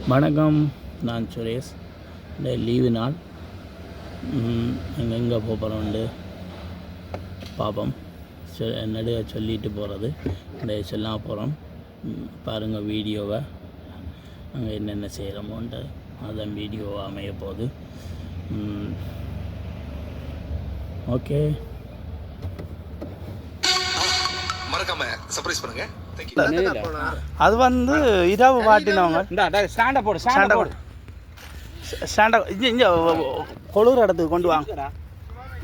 வணக்கம், நான் சுரேஷ். இந்த லீவு நாள் எங்கே போகிறோண்டு பார்ப்போம். நடுக சொல்லிட்டு போகிறது இந்த சொல்லாமல் போகிறோம். பாருங்கள் வீடியோவை, அங்கே என்னென்ன செய்கிறோமோன்ட்டு அதான் வீடியோ அமைய போகுது. ஓகே, மறக்காம சர்ப்ரைஸ் பண்ணுங்க. அது வந்து இரவு வாட்டினவங்க ஸ்டாண்டை போடு ஸ்டாண்டை இங்கே கொழுர் இடத்துக்கு கொண்டு வாங்க.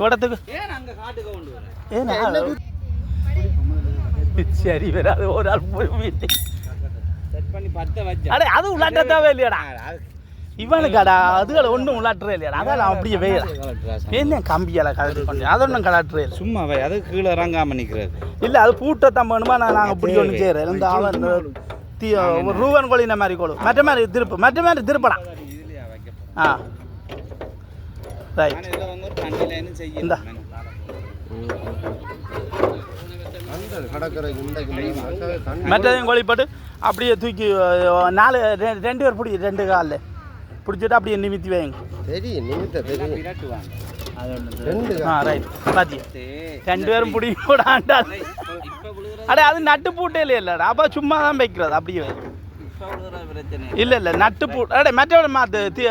இடத்துக்கு ஏன்னா சரி வராது. ஒரு ஆள் போய் வீட்டுக்கு அடே அது உள்ளாட்ட தேவை இல்லையாடா இவனுக்காடா. அதுகளை ஒன்றும் உள்ளாட்டுறே இல்லையாடா. அதெல்லாம் அப்படியே வேலை என்ன கம்பியால் கலட்டி பண்ணி அதை ஒன்றும் கலாட்டுறே இல்லை. சும்மா வை, அது கீழே இறங்காமல் நிற்கிறது இல்லை. அது பூட்டத்தான் வேணுமா? நாங்கள் இப்படி ஒன்று செய்கிறேன். இந்த அவன் ரூவன் கோழின மாதிரி கோழு மற்ற மாதிரி திருப்பலாம். ஆ ரைட். இந்த மெட்டையும் கோழி போட்டு அப்படியே தூக்கி 2 பேர் பிடி 2 காலில் பிடிச்சிட்டு அப்படியே நிமித்தி வைங்க. ரைட். பாத்தி 2 பேரும் பிடி போடாண்டா. அடே அது நட்டு பூட்டே இல்லைடா. அப்போ சும்மா தான் வைக்கிறது அப்படியே. இல்லை நட்டு பூட்டு. அடே மற்றவரை மாற்று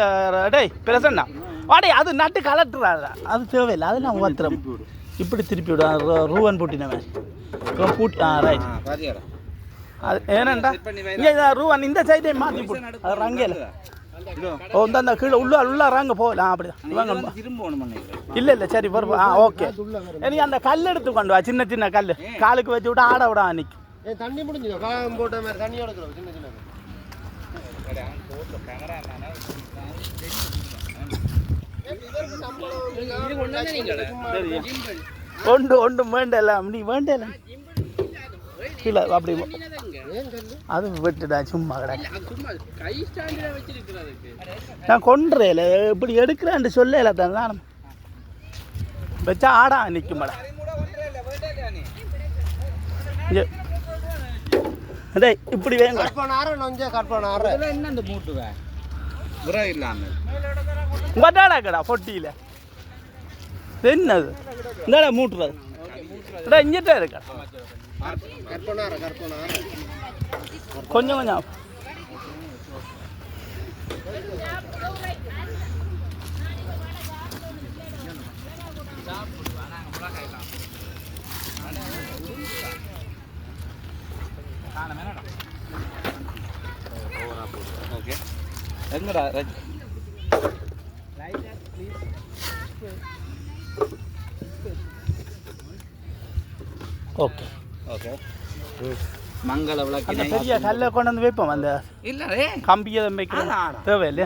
அடே பிரசன்னா அடே அது நட்டு கலட்டுறாடா. அது தேவையில்லை. அது நான் ஒத்துறோம். இப்படி திருப்பி விடுவேன் ரூவன் பூட்டின மாதிரி பூட்டி. ரைட். அது ஏனண்டா இங்கே ரூவன் இந்த சைடே மாற்றி போட்டு அது ரங்கையில் இந்த கீழே உள்ளாராங்க போகலாம். அப்படிதான் இல்லை சரி வரும். ஓகே. நீ அந்த கல் எடுத்து கொண்டு வா. சின்ன கல் காலுக்கு வச்சு விட்டு ஆட விட அன்னைக்கு தண்ணி முடிஞ்சு போட்ட மாதிரி தண்ணி எடுக்கிறோம். சின்ன ஒன்றும் வேண்டலாம். நீ வேண்டலாம் கீழே அப்படி அது விட்டுடா. சும்மா கிடக்கு. நான் கொண்டுறேன் இப்படி எடுக்கிறேன் சொல்லல தான் நான் வச்சா ஆடா நிற்கும் மேடம். அதே இப்படி வேங்க வட்டாடா கடா பொட்டியில் என்னது இந்தாடா மூட்டுறது இங்கிட்ட இருக்கா கொஞ்சம் எங்கடா ஓகே ஓகே. மங்கள விளக்கு அந்த பெரிய கல்லை கொண்டு வந்து வைப்போம். அந்த இல்லை கம்பியை வைக்கிறோம். தேவை இல்லை.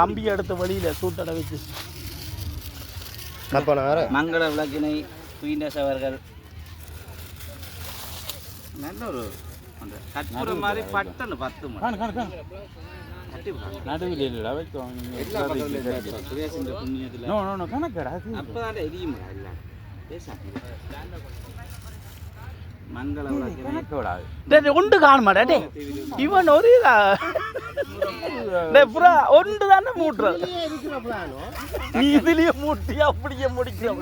கம்பியை எடுத்து வழியில் சூட்டடை வச்சு மங்கள விளக்கினை குயினஸ் அவர்கள் நல்ல ஒரு அந்த கற்பூரம் மாதிரி பட்டன்னு 10 நடுவில் இல்லை வைக்கும். கணக்கடா அப்போதான் எரியும் இல்லை மங்கள விளக்கு ஒன்று காணுமாடா. டே இவன் ஒரு புறா ஒன்று தானே மூட்டுறது. நீ இதுலயே மூட்டி அப்படியே முடிக்கிறோம்.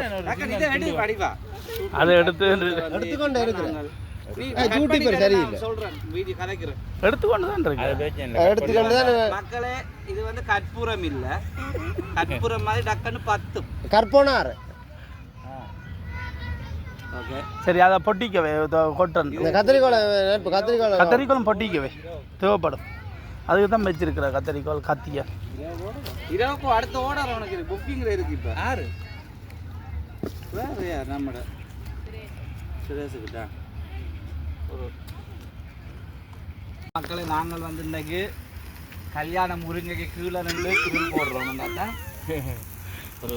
அதை எடுத்துக்கொண்டு மக்களே இது வந்து கற்பூரம் இல்ல, கற்பூரம் மாதிரி டக்குன்னு 10 கற்போனார். சரி, அதை பொட்டிக்கவே கொட்டணும். கத்திரிக்கோளும் பொட்டிக்கவே தேவைப்படும். அதுக்கு தான் வச்சிருக்கிற கத்திரிக்கோள் கத்திய இரவுக்கு அடுத்த ஓடர் உனக்கு புக்கிங்ல இருக்கு. இப்போ யாரு வேற யார் நம்மட சுரேஷுக்கிட்ட ஒரு மக்களை நாங்கள் வந்து இன்னைக்கு கல்யாண முருங்கைக்கு கீழே நின்று குரல் போடுறோம். ஒரு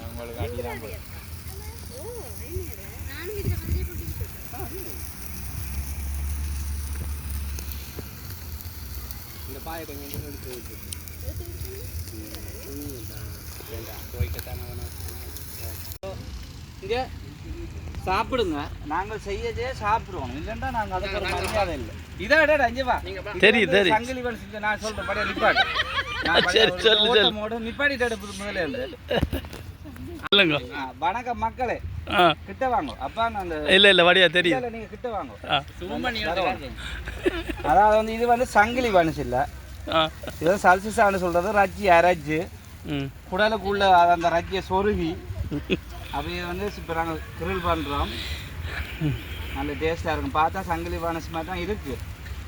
உங்களுக்கு அடிதான் போல. இந்த பாயை கொஞ்சம் எடுத்து இங்கே சாப்பிடுங்க நாங்கள் செய்யதே சாப்பிடுவோம் இல்லைன்னா நாங்கள் அதுக்கு ஒரு மரியாதை இல்லை இதை விட அஞ்சவா தெரியும் சங்கிலி செஞ்சு நான் சொல்றேன் படையா நிப்பாட்டு சரி சொல்லு நிப்பாட்டிட்டு எடுப்பது முதல்ல இருந்து சொல்லுங்க வணக்கம் மக்களே கிட்ட வாங்க அப்பா அந்த இல்ல வடியா தெரியும் நீங்க கிட்ட வாங்க அதாவது வந்து இது வந்து சங்கிலி வனுசு இல்ல இது சல்சிசான்னு சொல்றது ரஜ்ஜி அரஜ்ஜு குடலுக்குள்ள அந்த ரஜ்ஜியை சொருகி அப்படியே வந்து இப்போ நாங்கள் கிரில் பண்ணுறோம் நல்ல டேஸ்ட்டாக இருக்கும் பார்த்தா சங்கிலி வானஸ் மாதிரி தான் இருக்குது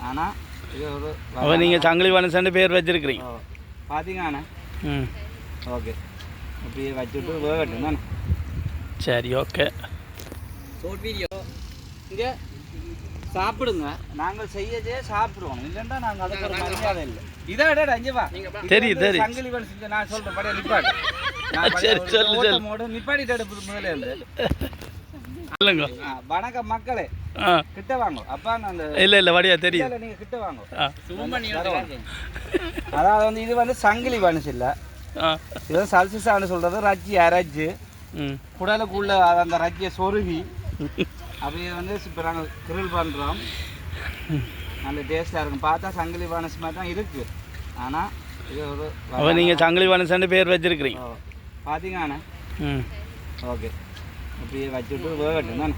ஆனால் இது ஒரு நீங்கள் சங்கிலி வானஸ்ன்னு பேர் வச்சிருக்கிறீங்க பார்த்தீங்கண்ணா ஓகே அப்படியே வச்சுட்டு வேகட்டும் தானே சரி ஓகே ஷார்ட் வீடியோ இங்கே சாப்பிடுங்க நாங்கள் செய்யதே சாப்பிடுவோம் இல்லைன்னா நாங்கள் அதுக்கு ஒரு மரியாதை இல்லை இதை விட அஞ்சவா தெரியும் சங்கிலி செஞ்சு நான் சொல்கிறேன் படையா நிப்பாட்டு சரி சொல்லு நிப்பாட்டிட்டு எடுப்பது முதல்ல இருந்து சொல்லுங்க வணக்கம் மக்களே கிட்ட வாங்க அப்பா அந்த இல்ல வடியா தெரியும் நீங்க கிட்ட வாங்க அதாவது வந்து இது வந்து சங்கிலி வனுசு இல்ல இது சல்சிசான்னு சொல்றது ரஜ்ஜி அரஜ்ஜு குடலுக்குள்ள அந்த ரஜ்ஜியை சொருகி அப்படியே வந்து இப்போ நாங்கள் கிரில் பண்ணுறோம் நல்ல டேஸ்ட்டாக இருக்கும் பார்த்தா சங்கிலி வானஸ் மாதிரி தான் இருக்குது ஆனால் இது ஒரு நீங்கள் சங்கிலி வானஸ்ன்னு பேர் வச்சிருக்கிறீங்க பார்த்தீங்கண்ணா ஓகே அப்படியே வச்சுட்டு வேகட்டும் தானே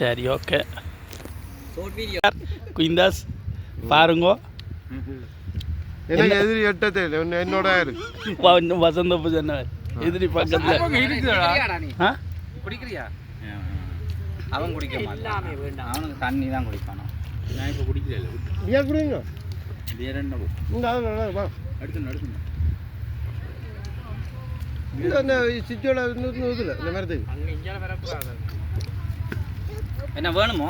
சரி ஓகே ஷார்ட் வீடியோ குயிந்தாஸ் பாருங்க எனக்கு எதிரி எட்டத்தை என்னோட வசந்த பூஜை எதிரி பக்கத்தில் குடிக்கிறியா அவன் குடிக்க மாட்டான் அவனுக்கு தண்ணி தான் குடிப்பானோ நான் இப்போ குடிக்கல ஏன் குடிங்க வேற என்ன அடுத்து இந்த சிட்டியோட இதில் இந்த மரத்துக்கு என்ன வேணுமோ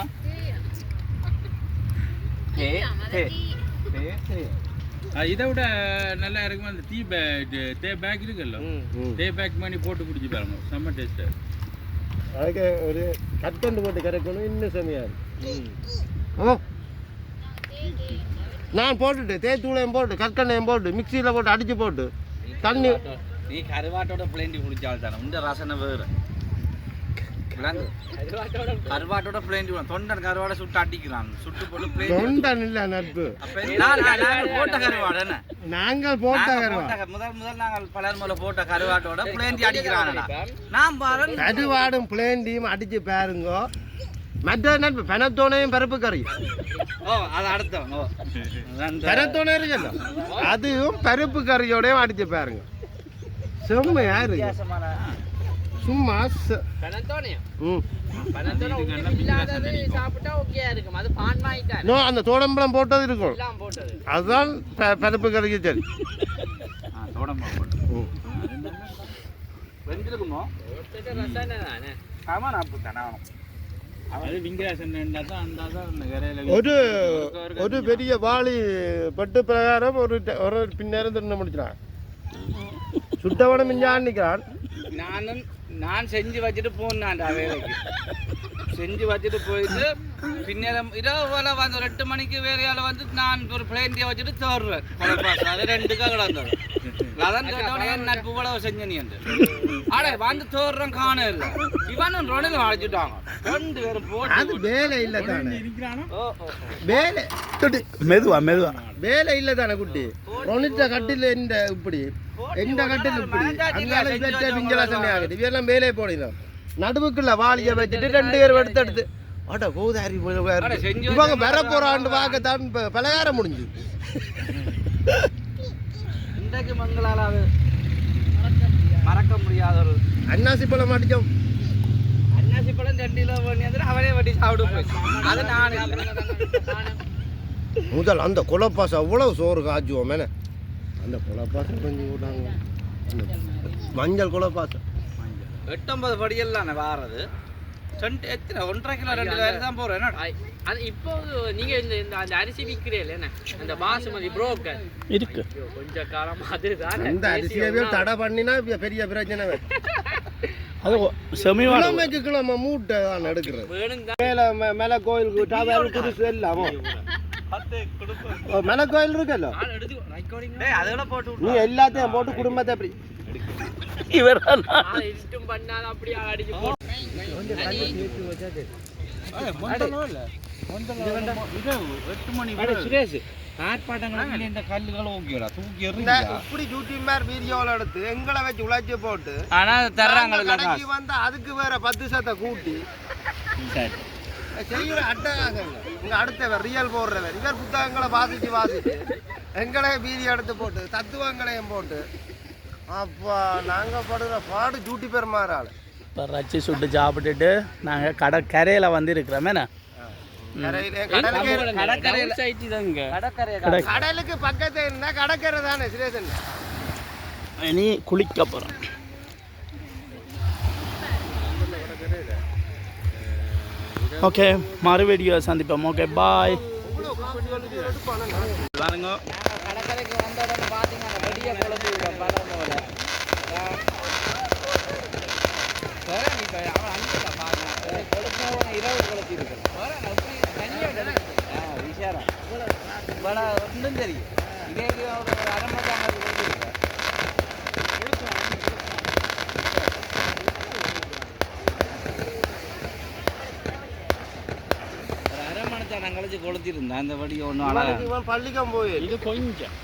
இதை விட நல்லா இருக்கும் அந்த தே பேக் இருக்குல்ல தே பேக் பண்ணி போட்டு குடிச்சு பாருங்க செம்ம டேஸ்ட்டு அதுக்கு ஒரு கற்கண்டு போட்டு கரைக்கணும் இன்னும் செம்மையாக இருக்கும் நான் போட்டுட்டு தேத்தூளையும் போட்டு கற்கண்டையும் போட்டு மிக்சியில் போட்டு அடித்து போட்டு தண்ணி நீ கருவாட்டோட பிளேண்டி குடிச்சால் தானே இந்த ரசனை வேறு கருவாட்டோட பிளேண்டி தொண்டன் கருவாடை சுட்டு அடிக்கிறான் சுட்டு போட்டு தொண்டன் இல்லை நட்பு போட்ட கருவாடு என்ன நாங்கள் போட்ட கருவாடு முதல் நாங்கள் பலர்மலை போட்ட கருவாட்டோட பிளேண்டி அடிக்கிறான் நான் பாரு கருவாடும் பிளேண்டியும் அடிச்சு பாருங்க மற்ற நட்பு பெனத்தோனையும் பருப்பு கறி அது அடுத்தவங்க பெனத்தோனே இருக்குல்ல அதுவும் பருப்பு கறியோடையும் அடிச்சு பாருங்க செம்மையா இருக்கு சும்மா அந்த தோடம்பழம் போட்டது இருக்கும் அதுதான் பருப்பு கறிக்கு சரி ஒரு பெரிய வாளி பட்டு பிரகாரம் ஒரு பின்னேரம் தின்னு முடிச்சான் சுட்டவனம் மிஞ்சான் நிற்கிறான் நான் செஞ்சு வச்சுட்டு போனான்டா வேலைக்கு செஞ்சு வச்சுட்டு போயிட்டு பின்னேரம் இரவு போல வந்து 8 மணிக்கு வேலையால் வந்து நான் ஒரு பிளேண்டியை வச்சுட்டு தேடுவேன் அது 2க்காக கிடந்தது அதான் கேட்டவனே என் நட்பு போல செஞ்ச நீ என்று ஆடே வந்து தேடுறோம் காண இல்லை இவனும் ரோடில் அழைச்சிட்டாங்க 2 பேரும் போட்டு அது வேலை இல்லை தானே வேலை மெதுவா வேலை இல்லை தானே குட்டி ரொனிட்ட கட்டில் இந்த இப்படி எந்த கட்டில் இப்படி அங்கால பிஞ்சலா சண்டை ஆகுது இவெல்லாம் வேலையை போடலாம் நடுவுக்குள்ள வாளியை வச்சுட்டு 2 பேர் எடுத்து அட போதாரி இவங்க வர போறான்னு பார்க்கத்தான் பலகாரம் முடிஞ்சு இன்றைக்கு மங்களால் அது மறக்க முடியாத ஒரு அன்னாசி பழம் அடிச்சோம் அன்னாசி பழம் 2 கிலோ பண்ணி வந்து அவனே வட்டி சாப்பிட்டு போய் அது நான் முதல் அந்த குலப்பாசம் அவ்வளவு சோறு காய்ச்சுவோம் மேலே அந்த குலப்பாசம் கொஞ்சம் விட்டாங்க மஞ்சள் குலப்பாசம் 89 படியெல்லாம் வாரது எத்தனை 1.5 கிலோ 2 கிலோ தான் போகிறேன் அது இப்போ நீங்கள் இந்த அந்த அரிசி விற்கிறீங்களே என்ன அந்த பாசுமதி புரோக்கர் இருக்கு கொஞ்சம் காலம் அதுதான் அந்த அரிசியவே தடை பண்ணினா பெரிய பிரச்சனை அது செமிவான கிழமைக்கு கிழமை மூட்டை தான் எடுக்கிறது மேலே மேலே கோயிலுக்கு டாபாரு புதுசு இல்லாமோ மேலே கோயில் இருக்குல்ல அதோட போட்டு நீ எல்லாத்தையும் போட்டு குடும்பத்தை அப்படி இவர் பண்ணாலும் அப்படியே அடிச்சு சுரேஷ் ஆர்ப்பாட்டங்கள் இந்த கல்லுகள் ஓகேடா தூக்கி இப்படி யூடியூப் மாதிரி வீடியோவில் எடுத்து எங்களை வச்சு உழைச்சி போட்டு ஆனா தர்றாங்க கடைக்கு வந்து அதுக்கு வேற 10% கூட்டி செய்யற அட்டகாசங்க இங்க அடுத்தவர் ரியல் போடுறவர் இவர் புத்தகங்களை வாசிச்சு எங்களே வீடியோ எடுத்து போட்டு தத்துவங்களையும் போட்டு அப்பா நாங்க படுற பாடு ஜூட்டி பேர் மாறாள் இப்போ ரச்சி சுட்டு சாப்பிட்டுட்டு நாங்கள் கடற்கரையில் வந்து இருக்கிறோமேண்ணா கடலுக்கு பக்கத்துல இருந்தா கடற்கரை தானே சுரேசன் இனி குளிக்க போகிறோம். ஓகே மறு வீடியோ சந்திப்போம். Okay bye. பாருங்க கடற்கரைக்கு வந்த உடனே பார்த்தீங்கன்னா வெடிய குழந்தை படம் போல அவன் அங்கே பாருங்க கொடுத்தவன் இரவு குழந்தை இருக்கிறான் விசாரம் ஒன்றும் தெரியும் இதே ஒரு அரை மணி நேரம் கொடுத்துருக்கேன் அரை மணி நேரம் கழிச்சு கொளுத்திருந்தேன் அந்த வடி ஒன்றும் பள்ளிக்கம் போய் இது கொஞ்சம்